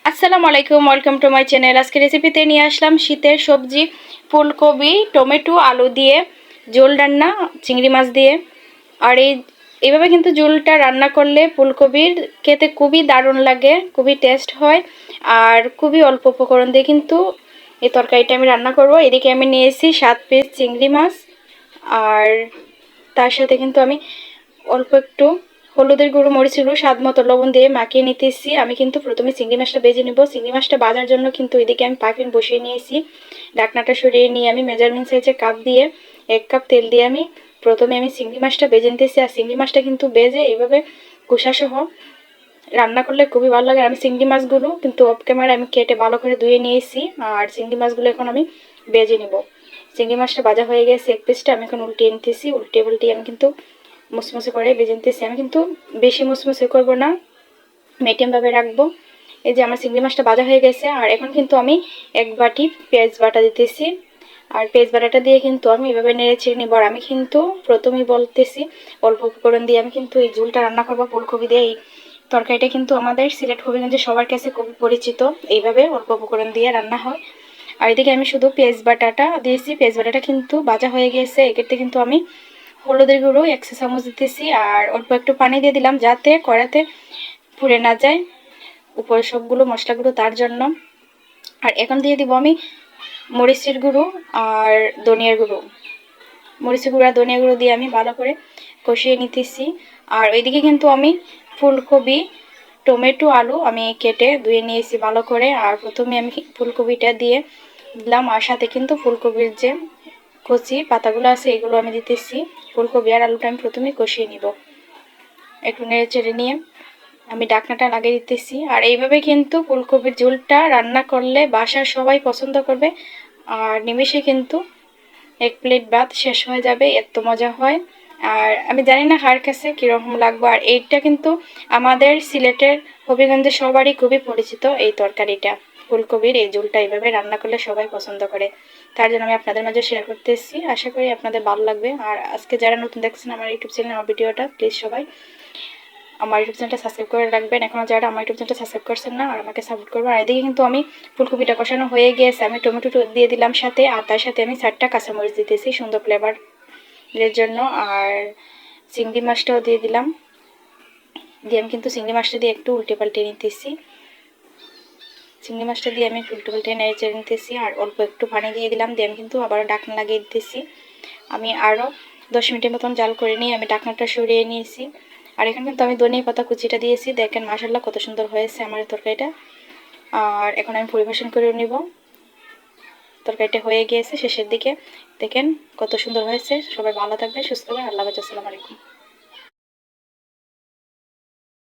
আসসালামু আলাইকুম, welcome to my channel. আজকে রেসিপিতে নিয়ে আসলাম শীতের সবজি ফুলকপি টমেটো আলু দিয়ে ঝোল রান্না চিংড়ি মাছ দিয়ে। আর এইভাবে কিন্তু ঝোলটা রান্না করলে ফুলকপির খেতে খুবই দারুণ লাগে, খুবই টেস্ট হয়। আর খুবই অল্প উপকরণ দিয়ে কিন্তু এই তরকারিটা আমি রান্না করব। এদিকে আমি নিয়েছি 7 পিস চিংড়ি মাছ, আর তার সাথে কিন্তু আমি অল্প একটু হলুদের গুঁড়ো মরিচের গুঁড়ো স্বাদ মতো লবণ দিয়ে মাখিয়ে নিতেছি। আমি কিন্তু প্রথমে চিংড়ি মাছটা ভেজে নেব। চিংড়ি মাছটা ভাজার জন্য কিন্তু এদিকে আমি পাখিন বসিয়ে নিয়েছি। ঢাকনাটা সরিয়ে নিয়ে আমি মেজারমেন্ট সাইজের কাপ দিয়ে 1 কাপ তেল দিয়ে আমি প্রথমে চিংড়ি মাছটা ভেজে নিতেছি। আর চিংড়ি মাছটা কিন্তু ভেজে এইভাবে খোসাসহ রান্না করলে খুবই ভালো লাগে। আমি চিংড়ি মাছগুলো কিন্তু অফ ক্যামেরা আমি কেটে ভালো করে ধুয়ে নিয়েছি। আর চিংড়ি মাছগুলো এখন আমি ভেজে নেব। চিংড়ি মাছটা ভাজা হয়ে গেছে, এক পিসটা আমি এখন উল্টিয়ে নিতেছি। উল্টিয়ে আমি কিন্তু মুসমুসে করে ভেজে নিতেছি। আমি কিন্তু বেশি মুসমুসে করব না, মিডিয়ামভাবে রাখবো। এই যে আমার চিংড়ি মাছটা ভাজা হয়ে গেছে। আর এখন কিন্তু আমি 1 বাটি পেঁয়াজ বাটা দিতেছি। আর পেঁয়াজ বাটাটা দিয়ে কিন্তু আমি এভাবে নেড়ে চেড়ে নিব। আর আমি কিন্তু প্রথমেই বলতেছি অল্প উপকরণ দিয়ে আমি কিন্তু এই ঝোলটা রান্না করবো ফুলকপি দিয়ে। এই তরকারিটা কিন্তু আমাদের সিলেট হবিগঞ্জে সবার কাছে খুবই পরিচিত। এইভাবে অল্প উপকরণ দিয়ে রান্না হয়। আর এদিকে আমি শুধু পেঁয়াজ বাটাটা দিয়েছি। পেঁয়াজ বাটাটা কিন্তু ভাজা হয়ে গেছে। এক্ষেত্রে কিন্তু আমি হলুদের গুঁড়ো 1 চা চামচ দিতেছি। আর অল্প একটু পানি দিয়ে দিলাম যাতে কড়াতে পুড়ে না যায় উপরে সবগুলো মশলাগুলো, তার জন্য। আর এখন দিয়ে দিব আমি মরিচের গুঁড়ো আর ধনিয়ার গুঁড়ো। মরিচের গুঁড়ো আর ধনিয়া গুঁড়ো দিয়ে আমি ভালো করে কষিয়ে নিতেছি। আর ওইদিকে কিন্তু আমি ফুলকপি টমেটো আলু আমি কেটে ধুয়ে নিয়েছি ভালো করে। আর প্রথমে আমি ফুলকপিটা দিয়ে দিলাম। আর সাথে কিন্তু ফুলকপির যে কচি পাতাগুলো আছে এগুলো আমি দিতেছি। ফুলকপি আর আলুটা আমি প্রথমে কষিয়ে নিব। একটু নেড়ে চেড়ে নিয়ে আমি ঢাকনাটা লাগিয়ে দিতেছি। আর এইভাবে কিন্তু ফুলকপির ঝোলটা রান্না করলে বাসার সবাই পছন্দ করবে। আর নিমেষে কিন্তু 1 প্লেট ভাত শেষ হয়ে যাবে, এত মজা হয়। আর আমি জানি না কার কাছে কীরকম লাগবে। আর এইটা কিন্তু আমাদের সিলেটের হবিগঞ্জে সবারই খুবই পরিচিত এই তরকারিটা। ফুলকপির এই ঝোলটা এইভাবে রান্না করলে সবাই পছন্দ করে, তার জন্য আমি আপনাদের মাঝে শেয়ার করতেছি। আশা করি আপনাদের ভালো লাগবে। আর আজকে যারা নতুন দেখছেন আমার ইউটিউব চ্যানেলে আমার ভিডিওটা, প্লিজ সবাই আমার ইউটিউব চ্যানেলটা সাবস্ক্রাইব করে রাখবেন। এখনও যারা আমার ইউটিউব চ্যানেলটা সাবস্ক্রাইব করছেন না, আর আমাকে সাপোর্ট করবেন। আর এদিকে কিন্তু আমি ফুলকপিটা কষানো হয়ে গিয়েছে, আমি টমেটো দিয়ে দিলাম সাথে। আর তার সাথে আমি 4টা কাঁচামরিচ দিতেছি সুন্দর ফ্লেভারের জন্য। আর চিংড়ি মাছটাও দিয়ে দিলাম। দিয়ে আমি কিন্তু চিংড়ি মাছটা দিয়ে একটু উল্টে পাল্টে নিতেছি। চিংড়ি মাছটা দিয়ে আমি উল্টে পাল্টে নেড়ে চেড়ে নিতেছি। আর অল্প একটু পানি দিয়ে দিলাম। দিয়ে আমি কিন্তু আবার ঢাকনা লাগিয়ে দিতেছি। আমি আরও 10 মিনিটের মতন জাল করে নিয়ে আমি ঢাকনাটা সরিয়ে নিয়েছি। আর এখানে কিন্তু আমি ধনিয়া পাতা কুচিটা দিয়েছি। দেখেন মাশাআল্লাহ কত সুন্দর হয়েছে আমার তরকারিটা। আর এখন আমি পরিবেশন করে নিব। তরকারিটা হয়ে গিয়েছে শেষের দিকে, দেখেন কত সুন্দর হয়েছে। সবাই ভালো থাকবে, সুস্থ থাকবে। আল্লাহ হাফেজ, আসসালামু আলাইকুম।